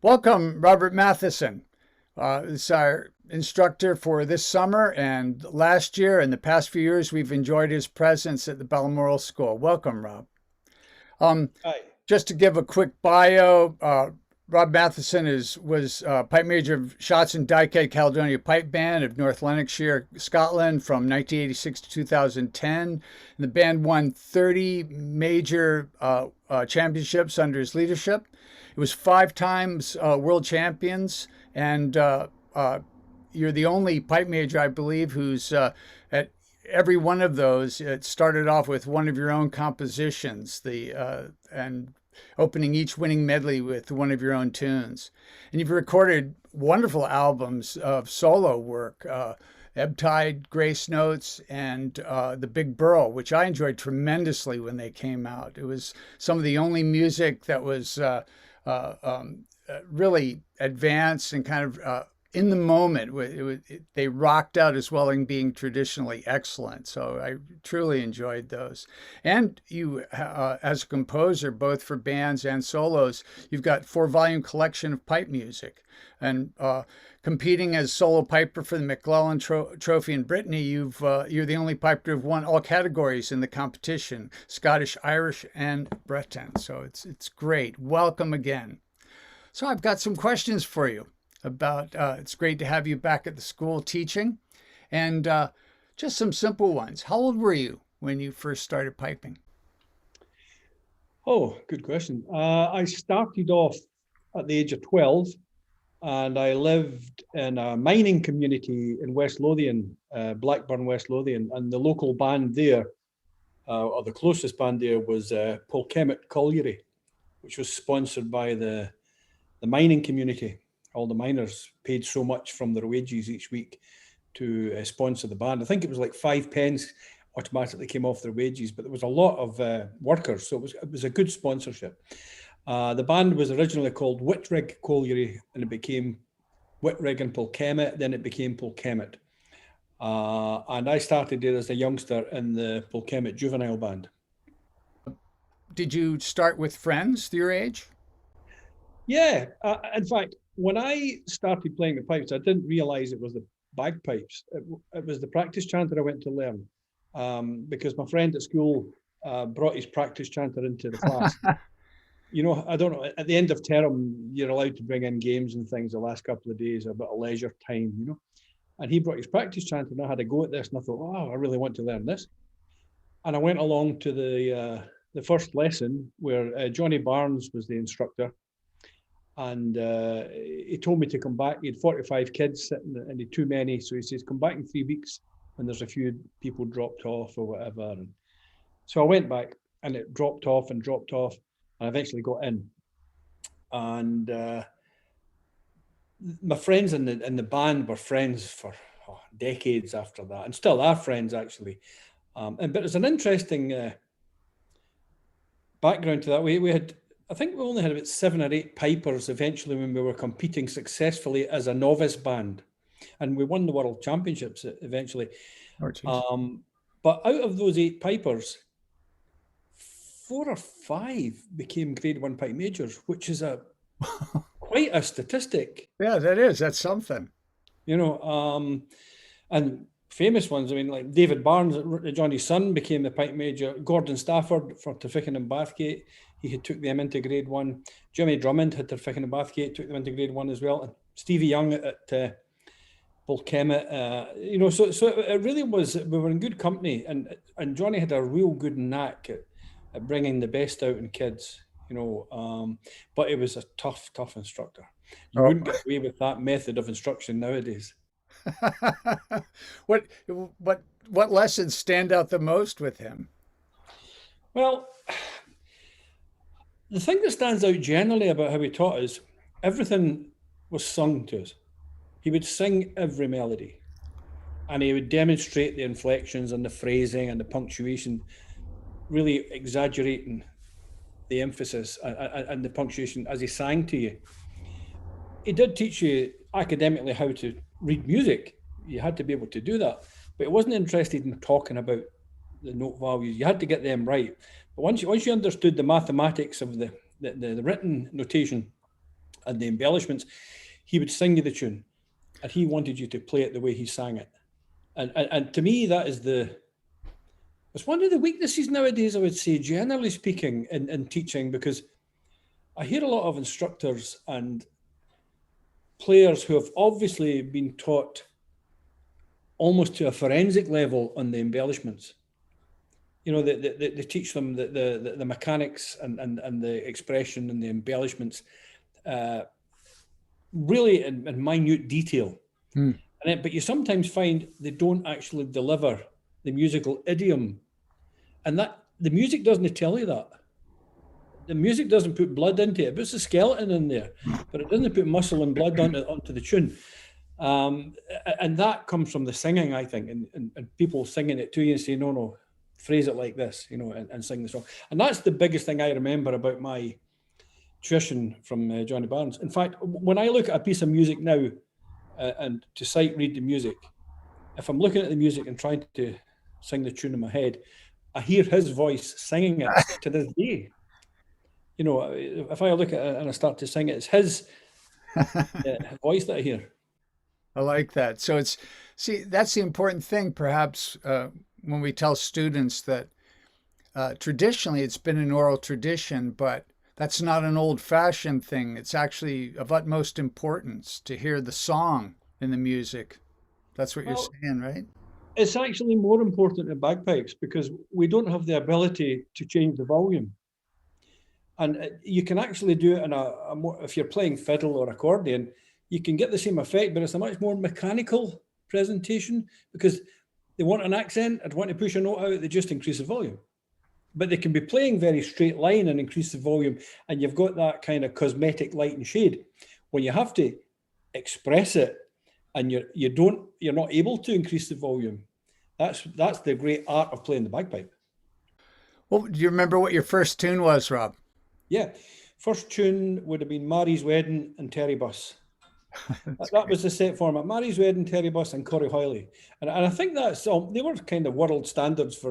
Welcome, Robert Mathieson. This is our instructor for this summer, and last year and the past few years, we've enjoyed his presence at the Balmoral School. Welcome, Rob. Um, Hi. just to give a quick bio, Rob Mathieson was pipe major of Shotts and Dykehead Caledonia Pipe Band of North Lanarkshire, Scotland from 1986 to 2010. And the band won 30 major championships under his leadership. It was 5 times world champions, and you're the only pipe major, I believe, who's at every one of those. It started off with one of your own compositions, and opening each winning medley with one of your own tunes. And you've recorded wonderful albums of solo work. Ebb-Tide, Grace Notes, and the Big Birl, which I enjoyed tremendously when they came out. It was some of the only music that was really advanced and kind of in the moment. They rocked out as well in being traditionally excellent. So I truly enjoyed those. And you, as a composer, both for bands and solos, you've got 4-volume collection of pipe music. And competing as solo piper for the MacCallan Trophy in Brittany, you're the only piper who've won all categories in the competition: Scottish, Irish, and Breton. So it's great. Welcome again. So I've got some questions for you about. It's great to have you back at the school teaching, and just some simple ones. How old were you when you first started piping? Oh, good question. I started off at the age of 12, and I lived in a mining community in West Lothian, Blackburn, West Lothian, and the local band there, or the closest band there, was Polkemet Colliery, which was sponsored by the mining community. All the miners paid so much from their wages each week to sponsor the band. I think it was like 5 pence automatically came off their wages, but there was a lot of workers, so it was a good sponsorship. The band was originally called Whitrig Colliery, and it became Whitrig and Polkemet, then it became Polkemet. And I started there as a youngster in the Polkemet Juvenile Band. Did you start with friends your age? Yeah, in fact, when I started playing the pipes, I didn't realize it was the bagpipes. It was the practice chanter I went to learn, because my friend at school brought his practice chanter into the class. You know, I don't know, at the end of term, you're allowed to bring in games and things the last couple of days, a bit of leisure time, you know. And he brought his practice chanter, and I had a go at this, and I thought, oh, I really want to learn this. And I went along to the first lesson where Johnny Barnes was the instructor. And he told me to come back. He had 45 kids sitting, and he had too many. So he says, come back in 3 weeks when there's a few people dropped off or whatever. And so I went back, and it dropped off, and I eventually got in. And my friends in the band were friends for decades after that, and still are friends, actually. But there's an interesting background to that. We had, I think we only had about 7 or 8 pipers eventually when we were competing successfully as a novice band. And we won the world championships eventually. Oh, but out of those 8 pipers, 4 or 5 became grade 1 pipe majors, which is quite a statistic. Yeah, that is. That's something. You know, and famous ones, I mean, like David Barnes, Johnny's son, became the pipe major. Gordon Stafford for Tifficon and Bathgate, he had took them into grade 1. Jimmy Drummond had Tifficon and Bathgate, took them into grade 1 as well. And Stevie Young at Polkemet, you know, so it really was, we were in good company, and Johnny had a real good knack at bringing the best out in kids, you know, but it was a tough instructor. You wouldn't get away with that method of instruction nowadays. what what lessons stand out the most with him? Well, the thing that stands out generally about how he taught us, everything was sung to us. He would sing every melody, and he would demonstrate the inflections and the phrasing and the punctuation, really exaggerating the emphasis and the punctuation as he sang to you. He did teach you academically how to read music. You had to be able to do that, but he wasn't interested in talking about the note values. You had to get them right. But once you understood the mathematics of the written notation and the embellishments, he would sing you the tune, and he wanted you to play it the way he sang it. And to me, that is it's one of the weaknesses nowadays, I would say, generally speaking, in teaching, because I hear a lot of instructors and players who have obviously been taught almost to a forensic level on the embellishments. You know, they teach them the mechanics and the expression and the embellishments really in minute detail. But you sometimes find they don't actually deliver the musical idiom, and that the music doesn't tell you that. The music doesn't put blood into it. It puts a skeleton in there, but it doesn't put muscle and blood onto the tune. And that comes from the singing, I think, and people singing it to you and saying, no, phrase it like this, you know, and sing the song. And that's the biggest thing I remember about my tuition from Johnny Barnes. In fact, when I look at a piece of music now and to sight read the music, if I'm looking at the music and trying to sing the tune in my head, I hear his voice singing it to this day. You know, if I look at it and I start to sing it, it's his voice that I hear. I like that. So that's the important thing, perhaps, when we tell students that traditionally it's been an oral tradition, but that's not an old-fashioned thing. It's actually of utmost importance to hear the song in the music. That's what you're saying, right? It's actually more important in bagpipes because we don't have the ability to change the volume. And you can actually do it in if you're playing fiddle or accordion, you can get the same effect, but it's a much more mechanical presentation because they want an accent and want to push a note out, they just increase the volume. But they can be playing very straight line and increase the volume, and you've got that kind of cosmetic light and shade. When you have to express it and you're not able to increase the volume, that's the great art of playing the bagpipe. Well, do you remember what your first tune was, Rob? Yeah, first tune would have been Mary's Wedding and Terry Bus. That was the set format: Mary's Wedding, Terry Bus, and Corrie Hoyley. And I think they were kind of world standards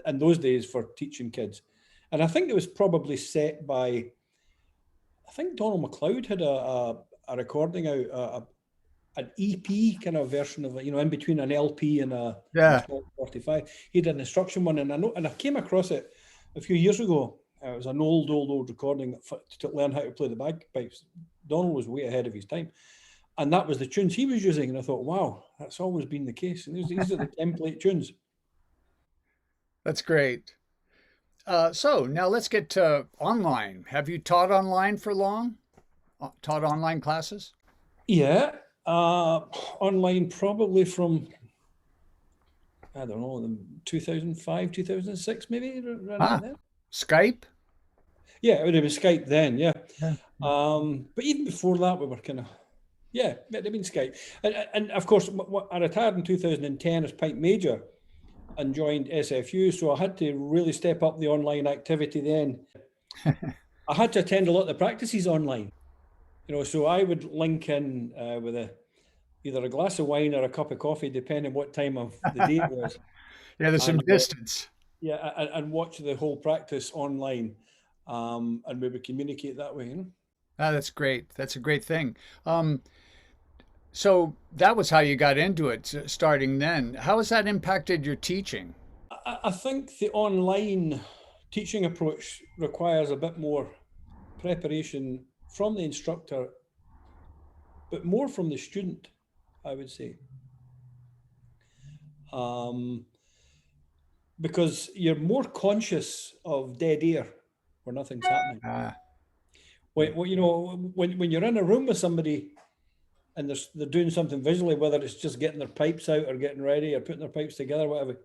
in those days for teaching kids. And I think it was probably set by, I think Donald MacLeod had a recording out, an EP kind of version of it, you know, in between an LP and a 45. He did an instruction one, and I came across it a few years ago. It was an old recording to learn how to play the bagpipes. Donald was way ahead of his time. And that was the tunes he was using. And I thought, wow, that's always been the case. And these are the template tunes. That's great. So now let's get to online. Have you taught online for long? Taught online classes? Yeah. Online probably from, I don't know, 2005, 2006, maybe. Skype? Yeah, it would have been Skype then, yeah. But even before that, we were kind of, it would have been Skype. And of course, I retired in 2010 as pipe major and joined SFU, so I had to really step up the online activity then. I had to attend a lot of the practices online, you know, so I would link in with either a glass of wine or a cup of coffee, depending what time of the day it was. Yeah, there's some distance. And watch the whole practice online, and we would communicate that way, you know. That's great. That's a great thing. So that was how you got into it, starting then. How has that impacted your teaching? I think the online teaching approach requires a bit more preparation from the instructor, but more from the student, I would say. Because you're more conscious of dead air where nothing's happening. When you're in a room with somebody and they're doing something visually, whether it's just getting their pipes out or getting ready or putting their pipes together, whatever,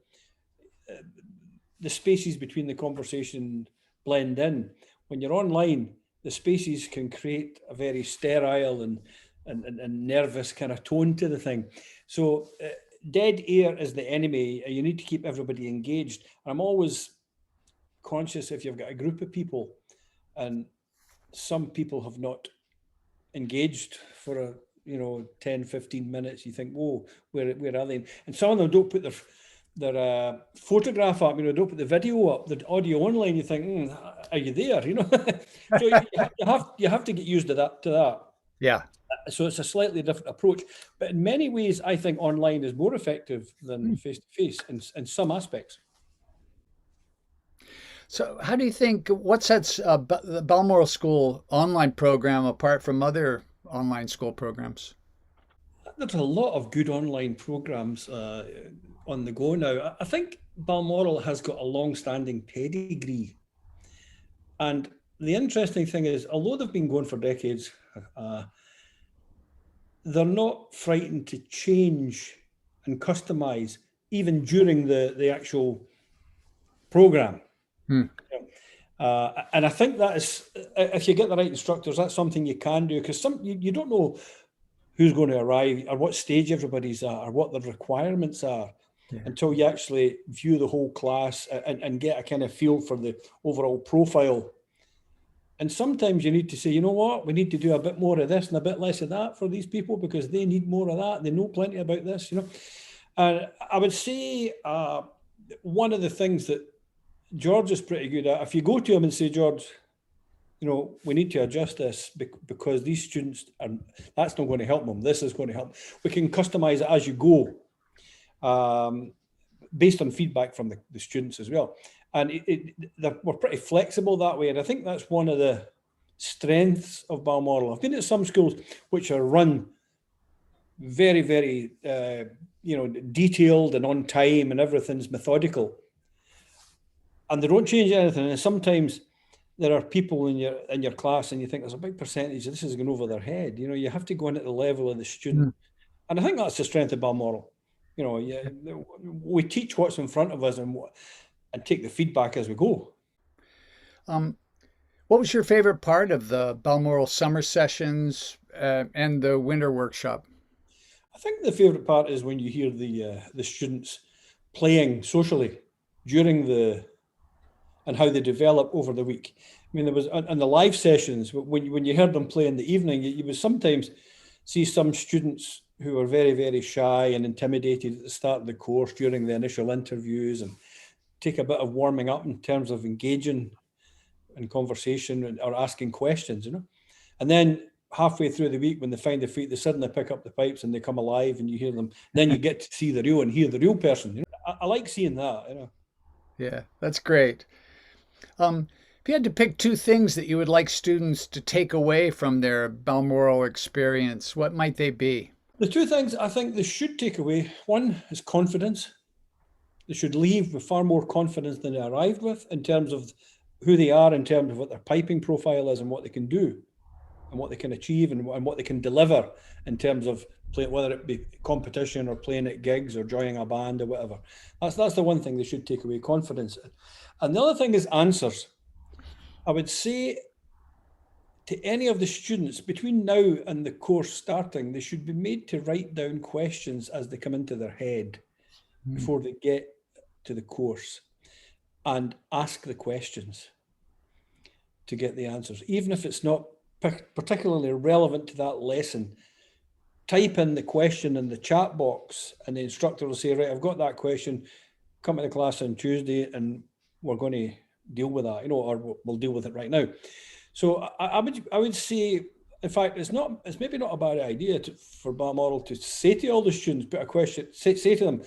the spaces between the conversation blend in. When you're online, the spaces can create a very sterile and nervous kind of tone to the thing. So dead air is the enemy. You need to keep everybody engaged. I'm always conscious if you've got a group of people and some people have not engaged for 10, 15 minutes, you think, whoa, where are they? And some of them don't put their photograph up, don't put the video up, the audio online. You think, are you there? So you have to get used to that. Yeah. So it's a slightly different approach. But in many ways, I think online is more effective than face to face in some aspects. So, how do you think what sets the Balmoral School online program apart from other online school programs? There's a lot of good online programs on the go now. I think Balmoral has got a long-standing pedigree, and the interesting thing is, although they've been going for decades, uh, they're not frightened to change and customize even during the actual program. Hmm. And I think that is, if you get the right instructors, that's something you can do, because you don't know who's going to arrive or what stage everybody's at or what the requirements are Yeah. until you actually view the whole class and get a kind of feel for the overall profile. And sometimes you need to say, you know what, we need to do a bit more of this and a bit less of that for these people because they need more of that. They know plenty about this, you know. And I would say one of the things that George is pretty good at, if you go to him and say, George, you know, we need to adjust this because these students are, that's not going to help them. This is going to help. We can customize it as you go, based on feedback from the students as well. And we're pretty flexible that way. And I think that's one of the strengths of Balmoral. I've been at some schools which are run very, very, detailed and on time and everything's methodical. And they don't change anything. And sometimes there are people in your class and you think there's a big percentage of this is going over their head. You know, you have to go in at the level of the student. And I think that's the strength of Balmoral. You know, we teach what's in front of us and take the feedback as we go. What was your favorite part of the Balmoral summer sessions and the winter workshop? I think the favourite part is when you hear the students playing socially during and how they develop over the week. I mean, there was in the live sessions when you heard them play in the evening, you would sometimes see some students who are very, very shy and intimidated at the start of the course during the initial interviews and take a bit of warming up in terms of engaging in conversation or asking questions, you know. And then halfway through the week when they find their feet, they suddenly pick up the pipes and they come alive and you hear them. Then you get to see the real and hear the real person. You know, I like seeing that, you know. Yeah, that's great. If you had to pick two things that you would like students to take away from their Balmoral experience, what might they be? The two things I think they should take away, one is confidence. They should leave with far more confidence than they arrived with in terms of who they are, in terms of what their piping profile is and what they can do and what they can achieve and what they can deliver in terms of play, whether it be competition or playing at gigs or joining a band or whatever. That's the one thing they should take away, confidence. And the other thing is answers. I would say to any of the students between now and the course starting, they should be made to write down questions as they come into their head before they get to the course and ask the questions to get the answers. Even if it's not particularly relevant to that lesson, type in the question in the chat box and the instructor will say, right, I've got that question, come to the class on Tuesday and we're going to deal with that, you know, or we'll deal with it right now. So I would say, in fact, it's maybe not a bad idea for Balmoral to say to all the students, put a question, say to them,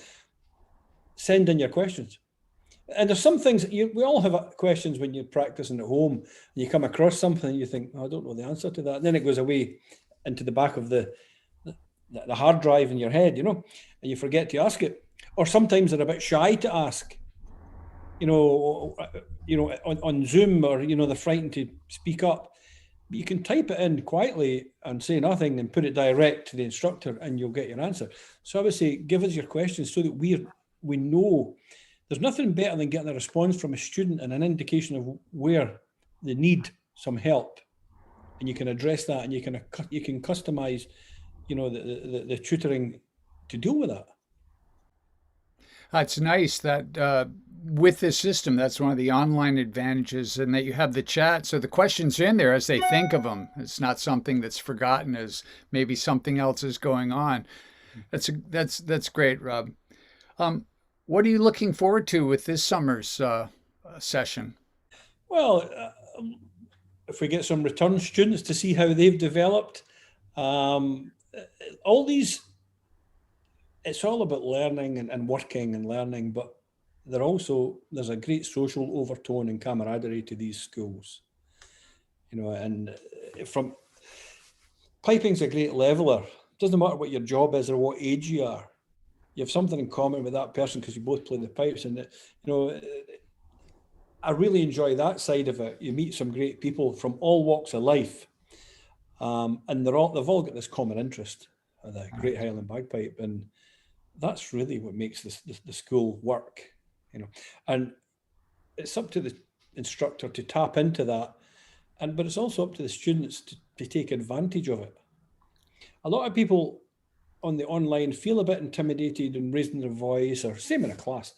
send in your questions. And there's some things we all have questions when you're practicing at home and you come across something and you think, oh, I don't know the answer to that. And then it goes away into the back of the hard drive in your head, you know, and you forget to ask it. Or sometimes they're a bit shy to ask, you know, on Zoom, or, you know, they're frightened to speak up. But you can type it in quietly and say nothing and put it direct to the instructor and you'll get your answer. So I would say, give us your questions so that we know. There's nothing better than getting a response from a student and an indication of where they need some help, and you can address that, and you can customize, you know, the tutoring to deal with that. It's nice that with this system, that's one of the online advantages, and that you have the chat. So the questions are in there as they think of them. It's not something that's forgotten as maybe something else is going on. That's great, Rob. What are you looking forward to with this summer's session? Well, if we get some return students to see how they've developed, All these, it's all about learning and working and learning, but there's a great social overtone and camaraderie to these schools, and from piping's a great leveler. Doesn't matter what your job is or what age you are. You have something in common with that person because you both play the pipes, and I really enjoy that side of it. You meet some great people from all walks of life, and they've all got this common interest, the Great Highland Bagpipe, and that's really what makes the school work, And it's up to the instructor to tap into that, but it's also up to the students to take advantage of it. A lot of people on the online feel a bit intimidated in raising their voice, or same in a class,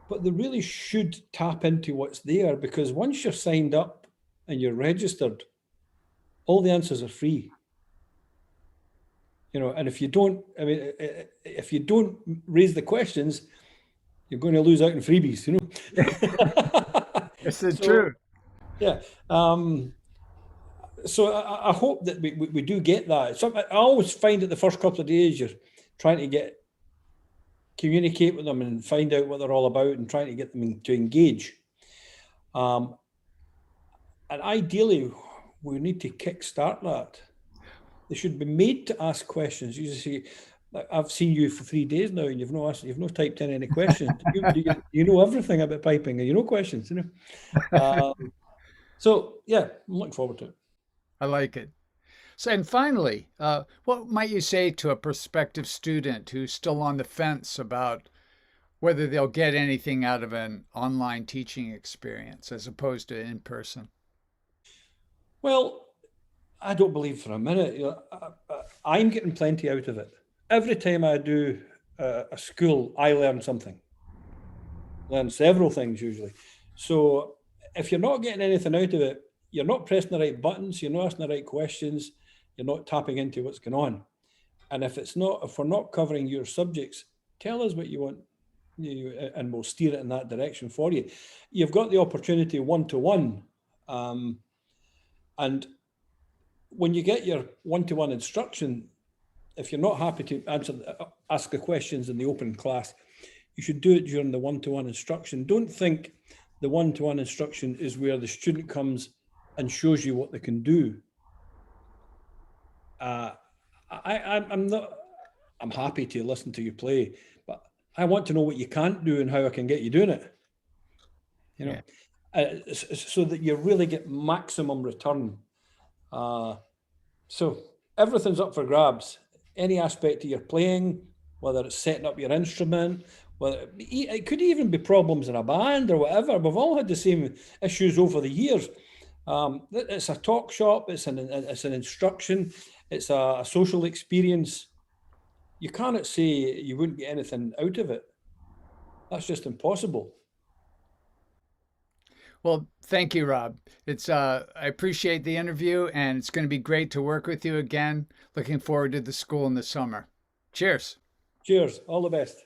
but they really should tap into what's there, because once you're signed up and you're registered, all the answers are free. And if you don't raise the questions, you're going to lose out on freebies, It's the truth. Yeah. So I hope that we do get that. So I always find that the first couple of days you're trying to communicate with them and find out what they're all about and trying to get them to engage. And ideally, we need to kickstart that. They should be made to ask questions. You just say, I've seen you for 3 days now, and you've not typed in any questions. you know everything about piping, and you know questions, So yeah, I'm looking forward to it. I like it. So, and finally, what might you say to a prospective student who's still on the fence about whether they'll get anything out of an online teaching experience as opposed to in person? Well, I don't believe for a minute. I'm getting plenty out of it. Every time I do a school, I learn something. Learn several things usually. So if you're not getting anything out of it, you're not pressing the right buttons, you're not asking the right questions, you're not tapping into what's going on. And if we're not covering your subjects, tell us what you want, and we'll steer it in that direction for you. You've got the opportunity one-to-one, and when you get your one-to-one instruction, if you're not happy to ask the questions in the open class, you should do it during the one-to-one instruction. Don't think the one-to-one instruction is where the student comes and shows you what they can do. I'm happy to listen to you play, but I want to know what you can't do and how I can get you doing it. So that you really get maximum return. So everything's up for grabs. Any aspect of your playing, whether it's setting up your instrument, whether it could even be problems in a band or whatever. We've all had the same issues over the years. It's a talk shop, it's an instruction, it's a social experience. You cannot say you wouldn't get anything out of it. That's just impossible. Well, thank you, Rob. I appreciate the interview, and it's going to be great to work with you again. Looking forward to the school in the summer. Cheers. Cheers. All the best.